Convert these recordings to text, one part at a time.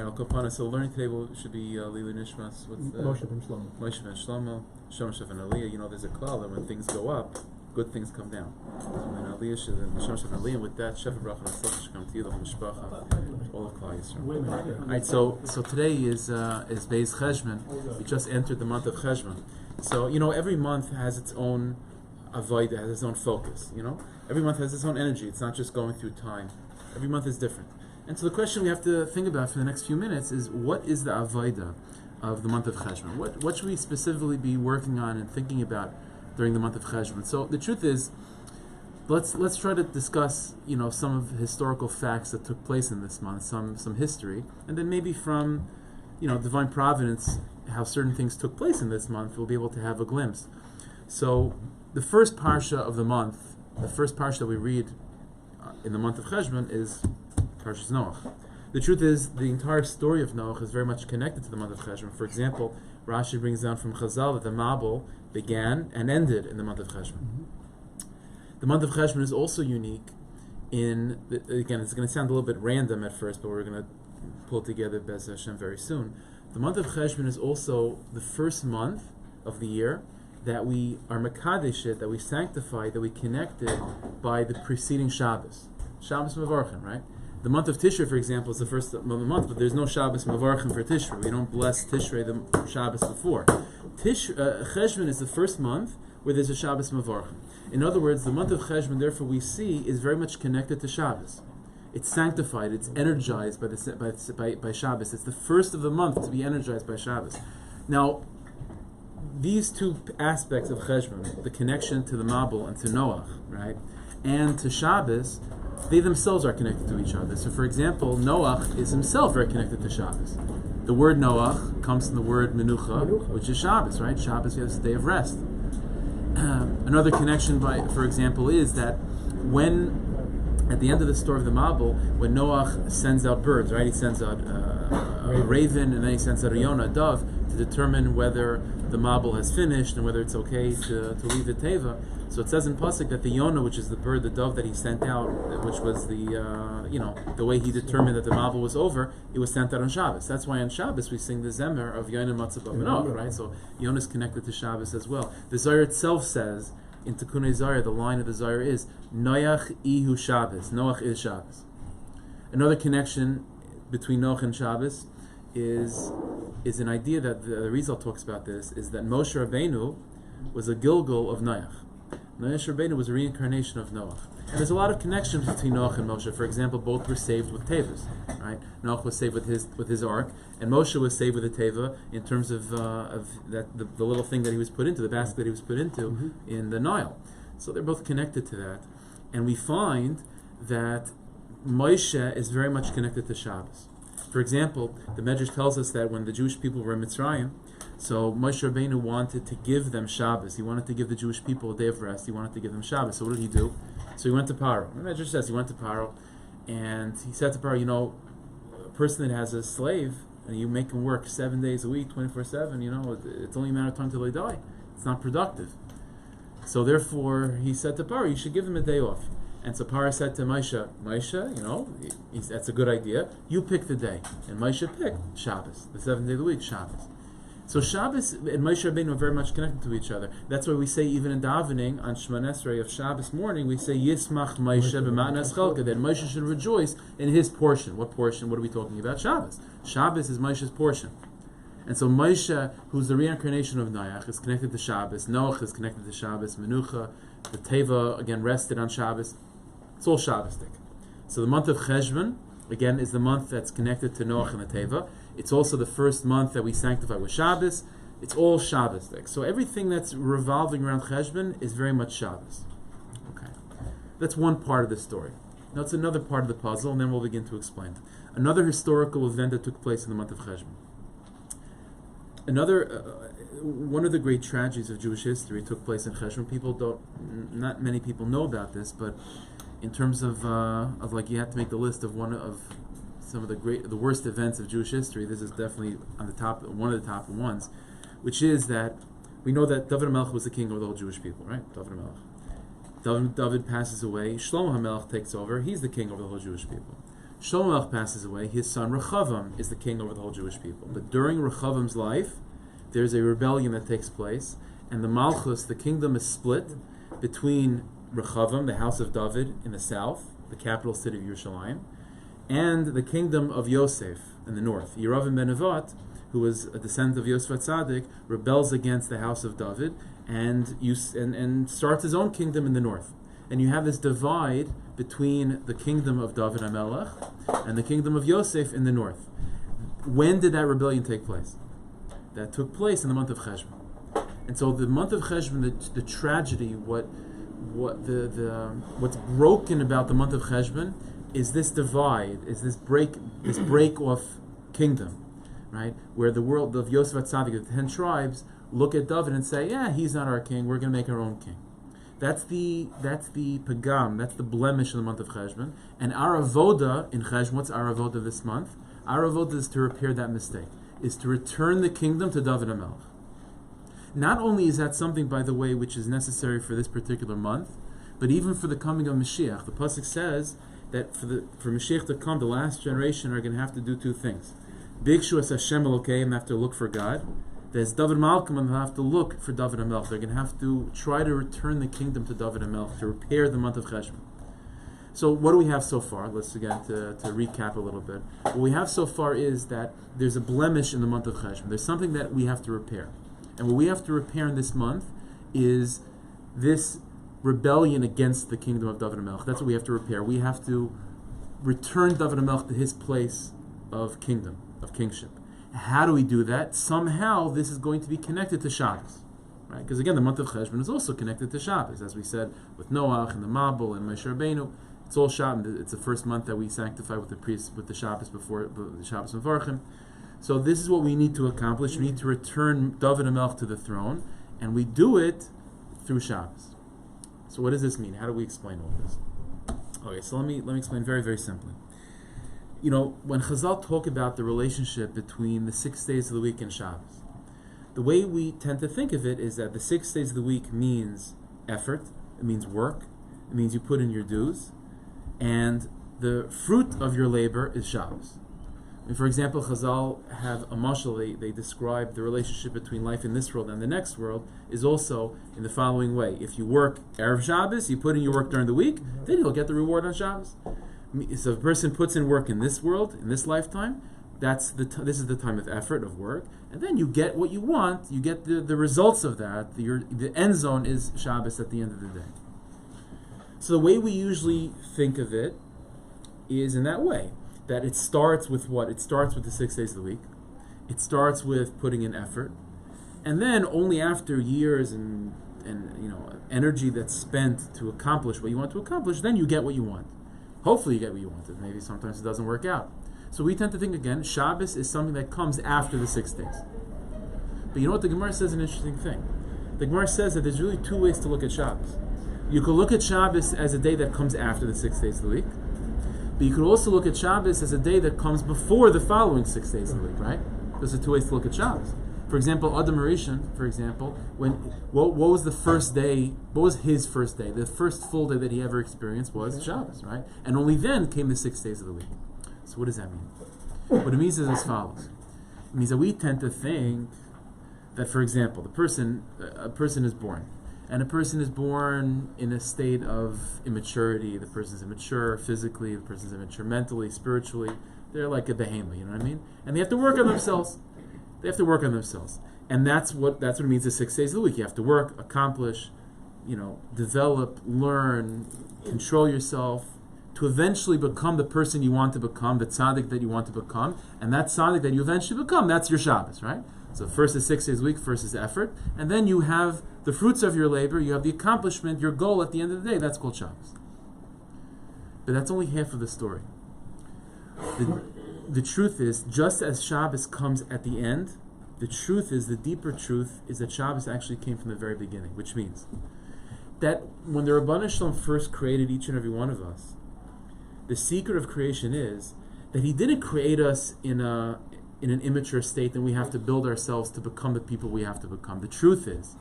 Al Kapana. So learning today should be Lila Nishmas. What's Moshe ben Shlomo. Moshe ben Shlomo, Shem Shef and Aliyah. There's a klal that when things go up, good things come down. So when Aliyah should, Shem Shef and Aliyah, and with that, Shef and Bracha and should come to you, the whole Mishpacha, all of Klal Yisrael. All right. So today is Beis Cheshvon. We just entered the month of Cheshvon. So every month has its own avodah, has its own focus. Every month has its own energy. It's not just going through time. Every month is different. And so the question we have to think about for the next few minutes is, what is the avodah of the month of Cheshvon? What should we specifically be working on and thinking about during the month of Cheshvon? So the truth is, let's try to discuss some of the historical facts that took place in this month, some history, and then maybe from divine providence how certain things took place in this month. We'll be able to have a glimpse. So the first parsha of the month, the first parsha that we read in the month of Cheshvon is Parshas Noach. The truth is, the entire story of Noach is very much connected to the month of Cheshvon. For example, Rashi brings down from Chazal that the Mabul began and ended in the month of Cheshvon. Mm-hmm. The month of Cheshvon is also unique again, it's going to sound a little bit random at first, but we're going to pull it together Bez Hashem very soon. The month of Cheshvon is also the first month of the year that we are Mekadesh it, that we sanctify, that we connected by the preceding Shabbos. Shabbos Mevarchim, right? The month of Tishrei, for example, is the first of the month, but there's no Shabbos Mevarchim for Tishrei. We don't bless Tishrei the Shabbos before. Cheshvon is the first month where there's a Shabbos Mevarchim. In other words, the month of Cheshvon, therefore, we see is very much connected to Shabbos. It's sanctified, it's energized by Shabbos. It's the first of the month to be energized by Shabbos. Now, these two aspects of Cheshvon, the connection to the Mabul and to Noach, right, and to Shabbos, they themselves are connected to each other. So, for example, Noach is himself very connected to Shabbos. The word Noach comes from the word Menucha, which is Shabbos, right? Shabbos is the day of rest. Another connection, for example, is that when, at the end of the story of the Mabul, when Noach sends out birds, right? He sends out a raven, and then he sends out a Yonah, a dove, to determine whether the Mabul has finished and whether it's okay to leave the Teva. So it says in Pasuk that the Yonah, which is the bird, the dove that he sent out, which was the way he determined that the Mabul was over, it was sent out on Shabbos. That's why on Shabbos we sing the Zemer of Yonah Matzah B'Manoach, right? So Yonah is connected to Shabbos as well. The Zohar itself says, in Tikunei Zohar, the line of the Zohar is, Noach Ihu Shabbos, Noach is Shabbos. Another connection between Noach and Shabbos is an idea that the Rizal talks about this, is that Moshe Rabbeinu was a Gilgal of Noach. Moshe Rabbeinu was a reincarnation of Noach. And there's a lot of connections between Noach and Moshe. For example, both were saved with tevas, right? Noach was saved with his ark, and Moshe was saved with a teva in terms of the little thing that he was put into, the basket that he was put into in the Nile. So they're both connected to that. And we find that Moshe is very much connected to Shabbos. For example, the Medrash tells us that when the Jewish people were in Mitzrayim, so Moshe Rabbeinu wanted to give them Shabbos. He wanted to give the Jewish people a day of rest. He wanted to give them Shabbos. So what did he do? So he went to Paro. The Medrash says he went to Paro, and he said to Paro, a person that has a slave, and you make him work 7 days a week, 24/7, it's only a matter of time till they die. It's not productive. So therefore, he said to Paro, you should give them a day off. And so Paro said to Moshe, that's a good idea. You pick the day. And Moshe picked Shabbos, the 7th day of the week, Shabbos. So Shabbos and Moshe Rabbeinu are very much connected to each other. That's why we say, even in davening on Shemon Esrei of Shabbos morning, we say Yismach Moshe b'ma'anas chelka, that Moshe should rejoice in his portion. What portion? What are we talking about? Shabbos. Shabbos is Moshe's portion. And so Moshe, who's the reincarnation of Noach, is connected to Shabbos. Noach is connected to Shabbos. Menucha, the Teva, again, rested on Shabbos. It's all Shabbosdik. So the month of Cheshvon, again, is the month that's connected to Noach and the Teva. It's also the first month that we sanctify with Shabbos. It's all Shabbosdik. So everything that's revolving around Cheshvon is very much Shabbos. Okay. That's one part of the story. Now it's another part of the puzzle, and then we'll begin to explain. Another historical event that took place in the month of Cheshvon. One of the great tragedies of Jewish history took place in Cheshvon. Not many people know about this, but in terms of you have to make the list of one of some of the worst events of Jewish history. This is definitely on the top, one of the top ones, which is that we know that David Hamelech was the king of the whole Jewish people, right? David Hamelech. David passes away. Shlomo Hamelech takes over. He's the king over the whole Jewish people. Shlomo Hamelech passes away. His son Rechavam is the king over the whole Jewish people. But during Rechavam's life, there's a rebellion that takes place, and the Malchus, the kingdom, is split between Rechavam, the house of David in the south, the capital city of Yerushalayim, and the kingdom of Yosef in the north. Yeravim ben Nevat, who was a descendant of Yosef Tzaddik, rebels against the house of David and starts his own kingdom in the north. And you have this divide between the kingdom of David Hamelech and the kingdom of Yosef in the north. When did that rebellion take place? That took place in the month of Cheshvon. And so the month of Cheshvon, the tragedy, what's broken about the month of Cheshvon is this divide, is this break off kingdom, right? Where the world of Yosef Tzaddik, the 10 tribes, look at David and say, yeah, he's not our king, we're going to make our own king. That's the pagam, that's the blemish in the month of Cheshvan. And our avoda in Cheshvan, what's our avoda this month? Our avoda is to repair that mistake, is to return the kingdom to David Hamelech. Not only is that something, by the way, which is necessary for this particular month, but even for the coming of Mashiach. The pasuk says that for Mashiach to come, the last generation are going to have to do two things. Bikshu es Hashem Elokeim, have to look for God. There's David Malcolm, and they'll have to look for David Hamelech. They're going to have to try to return the kingdom to David Hamelech, to repair the month of Cheshvan. So what do we have so far? Let's again to recap a little bit. What we have so far is that there's a blemish in the month of Cheshvan. There's something that we have to repair. And what we have to repair in this month is this rebellion against the kingdom of David Hamelech. That's what we have to repair. We have to return David Hamelech to his place of kingdom, of kingship. How do we do that? Somehow this is going to be connected to Shabbos, right? Because again, the month of Cheshvan is also connected to Shabbos, as we said with Noach and the Mabul and Moshe Rabbeinu. It's all Shabbos. It's the first month that we sanctify with the priest with the Shabbos before the Shabbos Mevarchim. So this is what we need to accomplish. We need to return David Hamelech to the throne, and we do it through Shabbos. So what does this mean? How do we explain all this? Okay, so let me explain very, very simply. You know, when Chazal talk about the relationship between the 6 days of the week and Shabbos, the way we tend to think of it is that the 6 days of the week means effort, it means work, it means you put in your dues, and the fruit of your labor is Shabbos. And for example, Chazal have a mashal, they describe the relationship between life in this world and the next world is also in the following way. If you work Erev Shabbos, you put in your work during the week, then you'll get the reward on Shabbos. So if a person puts in work in this world, in this lifetime, this is the time of effort, of work, and then you get what you want, you get the results of that. The end zone is Shabbos at the end of the day. So the way we usually think of it is in that way, that it starts with what? It starts with the 6 days of the week. It starts with putting in effort, and then only after years and energy that's spent to accomplish what you want to accomplish, then you get what you want. Hopefully you get what you wanted. Maybe sometimes it doesn't work out. So we tend to think again, Shabbos is something that comes after the 6 days. But you know what, the Gemara says an interesting thing. The Gemara says that there's really two ways to look at Shabbos. You could look at Shabbos as a day that comes after the 6 days of the week. But you could also look at Shabbos as a day that comes before the following 6 days of the week, right? Those are two ways to look at Shabbos. For example, Adam Rishon, for example, what was the first day? What was his first day? The first full day that he ever experienced was Shabbos, right? And only then came the 6 days of the week. So what does that mean? What it means is as follows. It means that we tend to think that, for example, a person is born, and a person is born in a state of immaturity. The person is immature physically, the person is immature mentally, spiritually. They're like a behemoth, you know what I mean? And they have to work on themselves. They have to work on themselves, and that's what it means. The 6 days of the week, you have to work, accomplish, develop, learn, control yourself, to eventually become the person you want to become, the tzaddik that you want to become, and that tzaddik that you eventually become, that's your Shabbos, right? So first is 6 days a week, first is effort, and then you have the fruits of your labor, you have the accomplishment, your goal at the end of the day. That's called Shabbos. But that's only half of the story. The truth is, just as Shabbos comes at the end, the deeper truth is that Shabbos actually came from the very beginning, which means that when the Rabbanu Shalom first created each and every one of us, the secret of creation is that He didn't create us in an immature state and we have to build ourselves to become the people we have to become. The truth is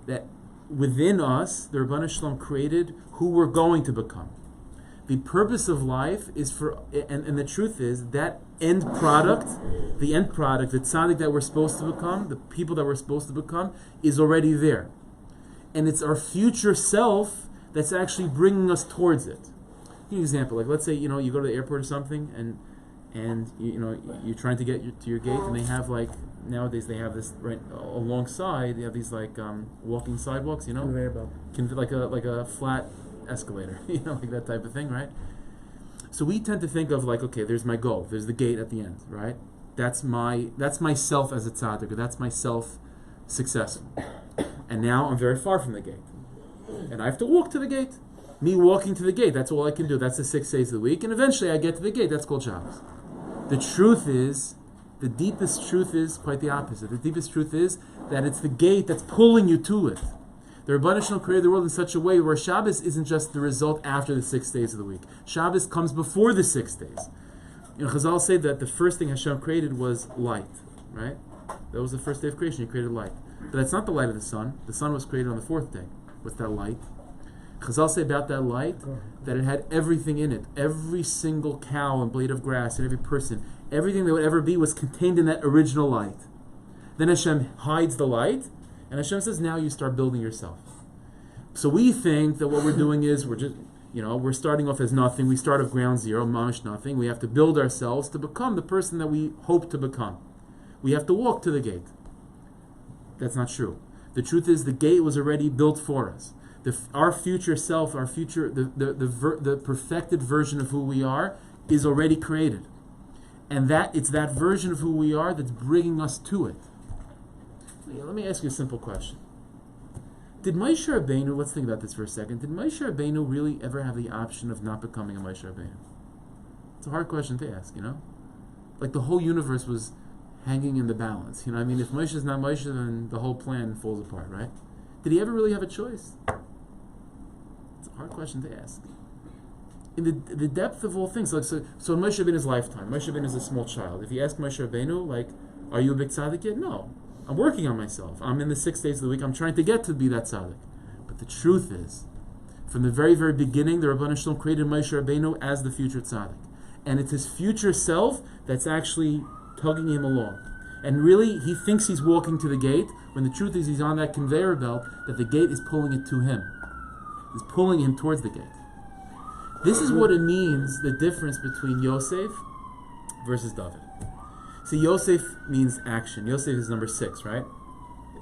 that within us, the Rabbanu Shalom created who we're going to become. The purpose of life is for, and the truth is that the end product, the tzaddik that we're supposed to become, the people that we're supposed to become, is already there. And it's our future self that's actually bringing us towards it. Give you an example, like let's say, you go to the airport or something, and you're trying to get to your gate, and they have like, nowadays they have this right alongside, they have these like walking sidewalks, conveyor belt, like a flat escalator, like that type of thing, right? So we tend to think of like, okay, there's my goal, there's the gate at the end, right? That's myself as a tzaddik, or that's myself successful. And now I'm very far from the gate, and I have to walk to the gate. Me walking to the gate, that's all I can do. That's the 6 days of the week, and eventually I get to the gate. That's called Shabbos. The truth is, the deepest truth is quite the opposite. The deepest truth is that it's the gate that's pulling you to it. The Rebbeinu Shalom created the world in such a way where Shabbos isn't just the result after the 6 days of the week. Shabbos comes before the 6 days. Chazal say that the first thing Hashem created was light, right? That was the first day of creation. He created light. But that's not the light of the sun. The sun was created on the 4th day. What's that light? Chazal say about that light that it had everything in it. Every single cow and blade of grass and every person, everything that would ever be was contained in that original light. Then Hashem hides the light, and Hashem says, now you start building yourself. So we think that what we're doing is we're starting off as nothing. We start off ground zero, mamish nothing. We have to build ourselves to become the person that we hope to become. We have to walk to the gate. That's not true. The truth is the gate was already built for us. Our future self, the perfected version of who we are is already created. And it's that version of who we are that's bringing us to it. Let me ask you a simple question. Did Moshe Rabbeinu, let's think about this for a second, did Moshe Rabbeinu really ever have the option of not becoming a Moshe Rabbeinu? It's a hard question to ask, Like the whole universe was hanging in the balance. If Moshe is not Moshe, then the whole plan falls apart, right? Did he ever really have a choice? Hard question to ask. In the depth of all things, so in Moshe Rabbeinu's lifetime, Moshe Rabbeinu is a small child. If you ask Moshe Rabbeinu, like, are you a big tzaddik yet? No. I'm working on myself. I'm in the 6 days of the week. I'm trying to get to be that tzaddik. But the truth is, from the very, very beginning, the Rebbeinu Shalom created Moshe Rabbeinu as the future tzaddik. And it's his future self that's actually tugging him along. And really, he thinks he's walking to the gate, when the truth is he's on that conveyor belt, that the gate is pulling it to him. Is pulling him towards the gate. This is what it means, the difference between Yosef versus David. See, Yosef means action. Yosef is number 6, right?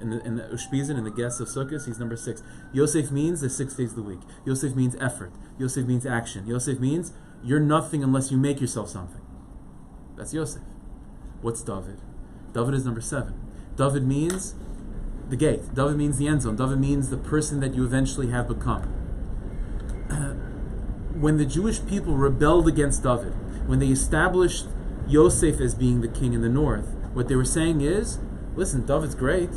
In the Ushpizin, in the guests of Sukkot, he's number 6. Yosef means the 6 days of the week. Yosef means effort. Yosef means action. Yosef means you're nothing unless you make yourself something. That's Yosef. What's David? David is number 7. David means the gate. David means the end zone. David means the person that you eventually have become. When the Jewish people rebelled against David, when they established Yosef as being the king in the north, what they were saying is, listen, David's great.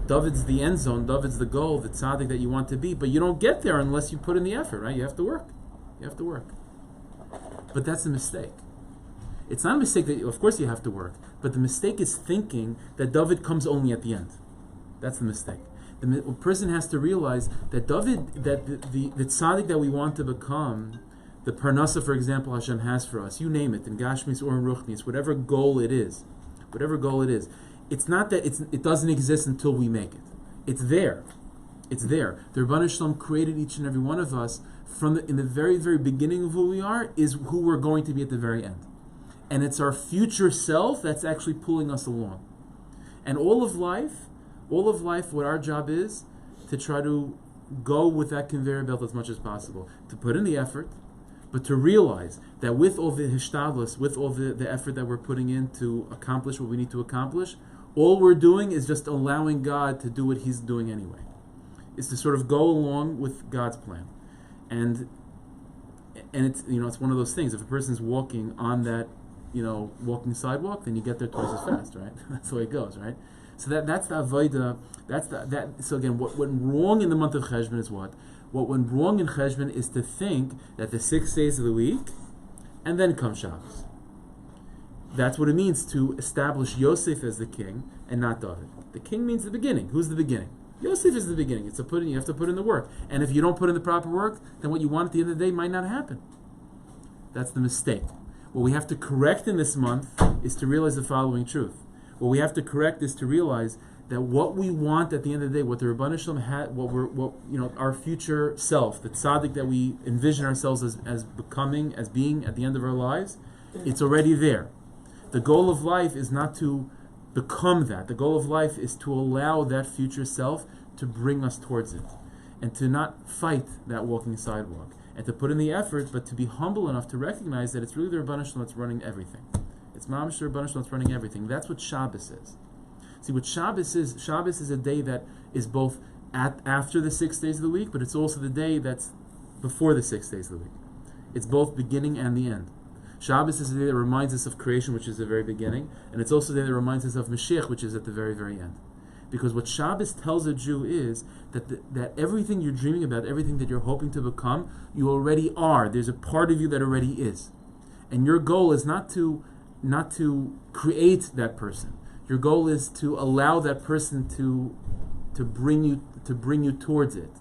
David's the end zone. David's the goal, the tzaddik that you want to be. But you don't get there unless you put in the effort, right? You have to work. You have to work. But that's a mistake. It's not a mistake that, of course, you have to work. But the mistake is thinking that David comes only at the end. That's the mistake. The person has to realize that David, that the tzaddik that we want to become, the parnasa, for example, Hashem has for us, you name it, in Gashmis or in Ruchnis, whatever goal it is, it's not that it doesn't exist until we make it. It's there. It's there. The Rebbeinu Shalom created each and every one of us in the very, very beginning of who we are is who we're going to be at the very end. And it's our future self that's actually pulling us along. And all of life, what our job is, to try to go with that conveyor belt as much as possible, to put in the effort, but to realize that with all the hishtadlus, with all the effort that we're putting in to accomplish what we need to accomplish, all we're doing is just allowing God to do what He's doing anyway. It's to sort of go along with God's plan. And it's it's one of those things. If a person's walking on that walking sidewalk, then you get there twice as fast, right? That's the way it goes, right? So that's the avodah. So again, what went wrong in the month of Cheshvon is what? What went wrong in Cheshvon is to think that the 6 days of the week, and then comes Shabbos. That's what it means to establish Yosef as the king and not David. The king means the beginning. Who's the beginning? Yosef is the beginning. You have to put in the work. And if you don't put in the proper work, then what you want at the end of the day might not happen. That's the mistake. What we have to correct in this month is to realize the following truth. What we have to correct is to realize that what we want at the end of the day, what the Rebbeinu Shalom had, our future self, the tzaddik that we envision ourselves as becoming, as being at the end of our lives, it's already there. The goal of life is not to become that. The goal of life is to allow that future self to bring us towards it, and to not fight that walking sidewalk, and to put in the effort, but to be humble enough to recognize that it's really the Rebbeinu Shalom that's running everything. It's mamash the Rebbeinu Shalom that's running everything. That's what Shabbos is. See, what Shabbos is a day that is both after the 6 days of the week, but it's also the day that's before the 6 days of the week. It's both beginning and the end. Shabbos is a day that reminds us of creation, which is the very beginning, and it's also the day that reminds us of Mashiach, which is at the very, very end. Because what Shabbos tells a Jew is that everything you're dreaming about, everything that you're hoping to become, you already are. There's a part of you that already is. And your goal is not to create that person. Your goal is to allow that person to bring you towards it,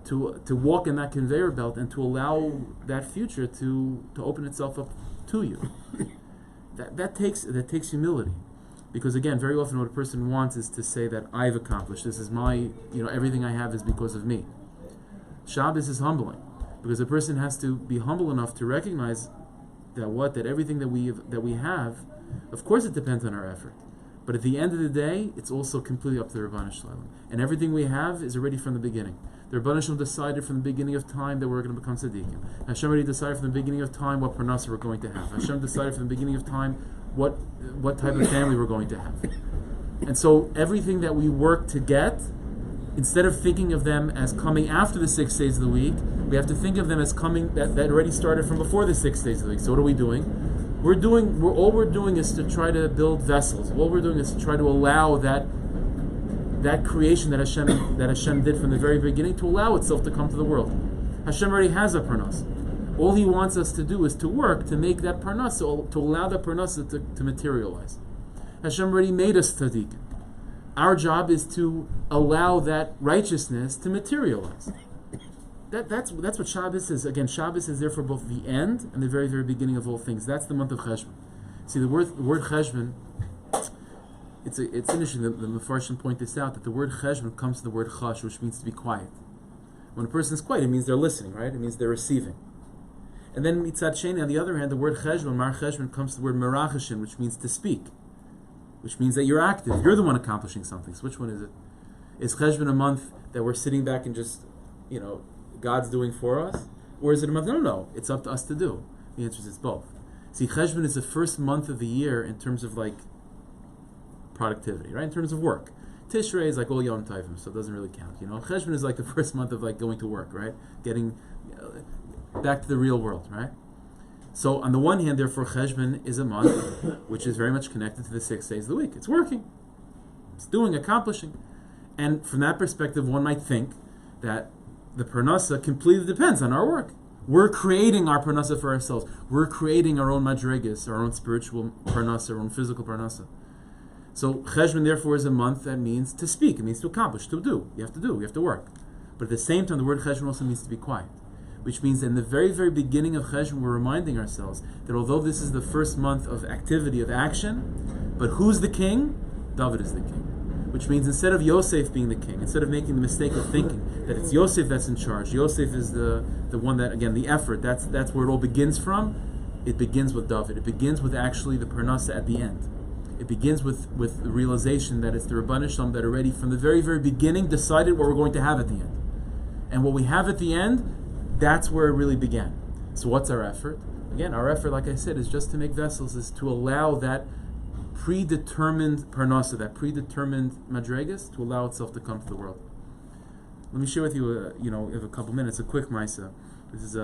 to walk in that conveyor belt, and to allow that future to open itself up to you. That takes humility, because again, very often what a person wants is to say that I've accomplished. This is my, everything I have is because of me. Shabbos is humbling, because a person has to be humble enough to recognize that everything that we have, of course, it depends on our effort. But at the end of the day, it's also completely up to the Rebbeinu Shalom. And everything we have is already from the beginning. The Rebbeinu Shalom decided from the beginning of time that we're going to become tzaddikim. Hashem already decided from the beginning of time what parnasa we're going to have. Hashem decided from the beginning of time what type of family we're going to have. And so everything that we work to get, instead of thinking of them as coming after the 6 days of the week, we have to think of them as coming that already started from before the 6 days of the week. So what are we doing? All we're doing is to try to build vessels. All we're doing is to try to allow that creation that Hashem did from the very beginning to allow itself to come to the world. Hashem already has a parnasa. All He wants us to do is to work to make that parnasa, to allow that parnasa to materialize. Hashem already made us tzaddikim. Our job is to allow that righteousness to materialize. That's what Shabbos is. Again, Shabbos is there for both the end and the very, very beginning of all things. That's the month of Cheshvon. See, the word Cheshvon, it's interesting that the Mefarshim point this out, that the word Cheshvon comes from the word Chash, which means to be quiet. When a person is quiet, it means they're listening, right? It means they're receiving. And then Mitzad Sheni, on the other hand, the word Cheshvon, Mar Cheshvon, comes from the word Merachashin, which means to speak, which means that you're active. You're the one accomplishing something. So which one is it? Is Cheshvon a month that we're sitting back and just, God's doing for us? Or is it a month? No. It's up to us to do. The answer is it's both. See, Cheshvan is the first month of the year in terms of productivity, right? In terms of work. Tishrei is like all Yom Tovim, so it doesn't really count. Cheshvan is like the first month of going to work, right? Getting back to the real world, right? So on the one hand, therefore, Cheshvan is a month which is very much connected to the 6 days of the week. It's working. It's doing, accomplishing. And from that perspective, one might think that the parnasa completely depends on our work. We're creating our parnasa for ourselves. We're creating our own madrigas, our own spiritual parnasa, our own physical parnasa. So Cheshvan, therefore, is a month that means to speak. It means to accomplish, to do. You have to do. You have to work. But at the same time, the word Cheshvan also means to be quiet, which means that in the very, very beginning of Cheshvan, we're reminding ourselves that although this is the first month of activity, of action, but who's the king? David is the king. Which means instead of Yosef being the king, instead of making the mistake of thinking that it's Yosef that's in charge, Yosef is the one that, again, the effort, that's where it all begins from. It begins with David. It begins with actually the parnasa at the end. It begins with the realization that it's the Rebbeinu Shalom that already from the very, very beginning decided what we're going to have at the end. And what we have at the end, that's where it really began. So what's our effort? Again, our effort, like I said, is just to make vessels, is to allow that predetermined parnasa, that predetermined madregas, to allow itself to come to the world. Let me share with you, in a couple minutes, a quick maisa. This is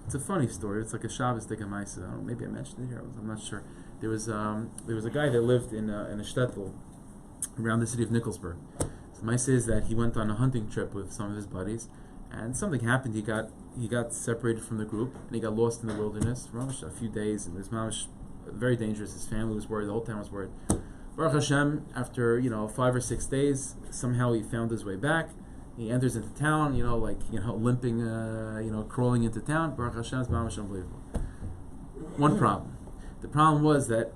it's a funny story. It's like a Shabbos Dika maisa. Maybe I mentioned it here. I'm not sure. There was a guy that lived in a shtetl around the city of Nicholsburg. So maisa is that he went on a hunting trip with some of his buddies, and something happened. He got separated from the group, and he got lost in the wilderness for almost a few days. And it was very dangerous. His family was worried. The whole town was worried. Baruch Hashem, after 5 or 6 days, somehow he found his way back. He enters into town, limping, crawling into town. Baruch Hashem, it's mamash unbelievable. one problem. The problem was that,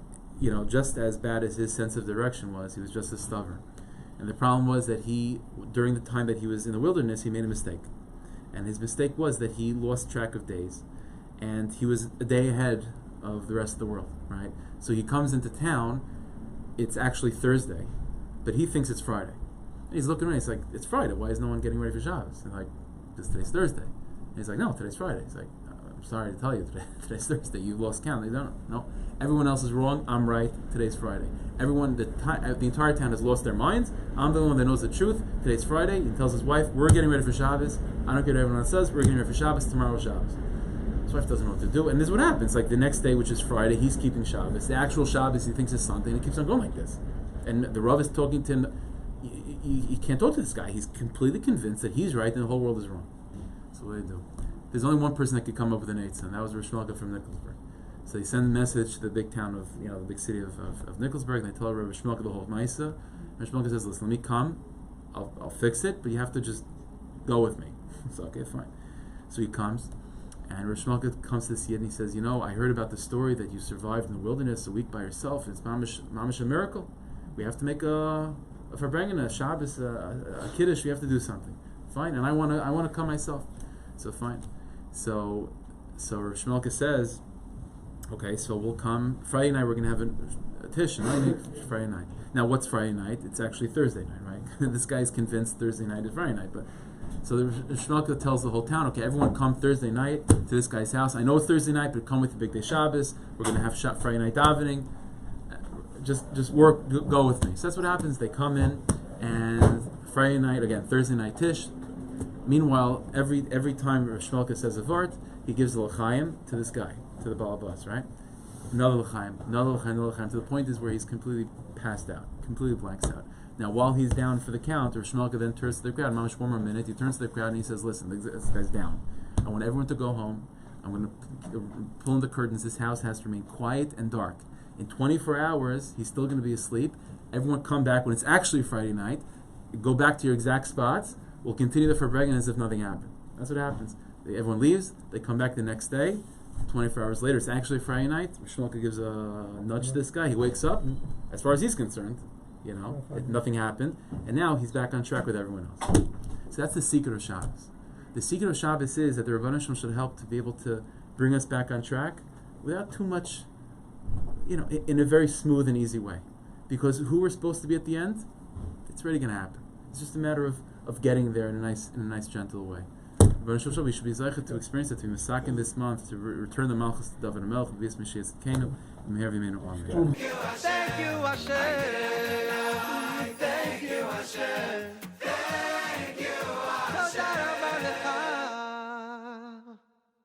just as bad as his sense of direction was, he was just as stubborn. And the problem was that during the time that he was in the wilderness, he made a mistake. And his mistake was that he lost track of days. And he was a day ahead of the rest of the world, right? So he comes into town, it's actually Thursday, but he thinks it's Friday. And he's looking around, he's like, it's Friday, why is no one getting ready for Shabbos? And like, because today's Thursday. And he's like, no, today's Friday. He's like, I'm sorry to tell you, today's Thursday, you've lost count. They don't, no, everyone else is wrong, I'm right, today's Friday. Everyone, the entire town has lost their minds, I'm the one that knows the truth, today's Friday. He tells his wife, we're getting ready for Shabbos. I don't care what everyone else says, we're getting ready for Shabbos, tomorrow's Shabbos. His wife doesn't know what to do, and this is what happens. Like the next day, which is Friday, he's keeping Shabbos. The actual Shabbos, he thinks is Sunday, and it keeps on going like this. And the Rav is talking to him. You can't talk to this guy. He's completely convinced that he's right and the whole world is wrong. So what do they do? There's only one person that could come up with an eitzah, and that was Rosh Malka from Nikolsburg. So they send a message to the big town of, the big city of Nikolsburg, and they tell Rosh Malka the whole Maisa. Rosh Malka says, listen, let me come, I'll fix it, but you have to just go with me. So, okay, fine. So he comes. And Rosh Malka comes to this Yid and he says, I heard about the story that you survived in the wilderness a week by yourself. It's mamish a miracle. We have to make a Farbrengen, a Shabbos, a Kiddush. We have to do something. Fine, and I want to come myself. So fine. So Rosh Malka says, okay, so we'll come Friday night. We're going to have a Tish Friday night. Now, what's Friday night? It's actually Thursday night, right? This guy's convinced Thursday night is Friday night, but. So the Rosh Malka tells the whole town, okay, everyone come Thursday night to this guy's house. I know it's Thursday night, but come with the big day Shabbos. We're going to have Friday night davening. Just go with me. So that's what happens. They come in, and Friday night, again, Thursday night Tish. Meanwhile, every time Rosh Malka says a vart, he gives a l'chaim to this guy, to the Baal Bas, right? Another l'chaim, to the point is where he's completely passed out, completely blanks out. Now, while he's down for the count, Rosh Malka then turns to the crowd. Mamish, one more minute. He turns to the crowd and he says, listen, this guy's down. I want everyone to go home. I'm going to pull in the curtains. This house has to remain quiet and dark. In 24 hours, he's still going to be asleep. Everyone come back when it's actually Friday night. Go back to your exact spots. We'll continue the Farbrengen as if nothing happened. That's what happens. Everyone leaves. They come back the next day. 24 hours later, it's actually Friday night. Rosh Malka gives a nudge to this guy. He wakes up. As far as he's concerned, nothing happened, and now he's back on track with everyone else. So that's the secret of Shabbos. The secret of Shabbos is that the Rebbeinu Shalom should help to be able to bring us back on track without too much, in a very smooth and easy way. Because who we're supposed to be at the end, it's already going to happen. It's just a matter of getting there in a nice, gentle way. Rebbeinu Shalom, we should be zeicha to experience it, to be masakin this month, to return the Malchus to David HaMelech, and be as Mashiach Zakenu, and Meher V'Meinu Amen. Thank you, Hashem.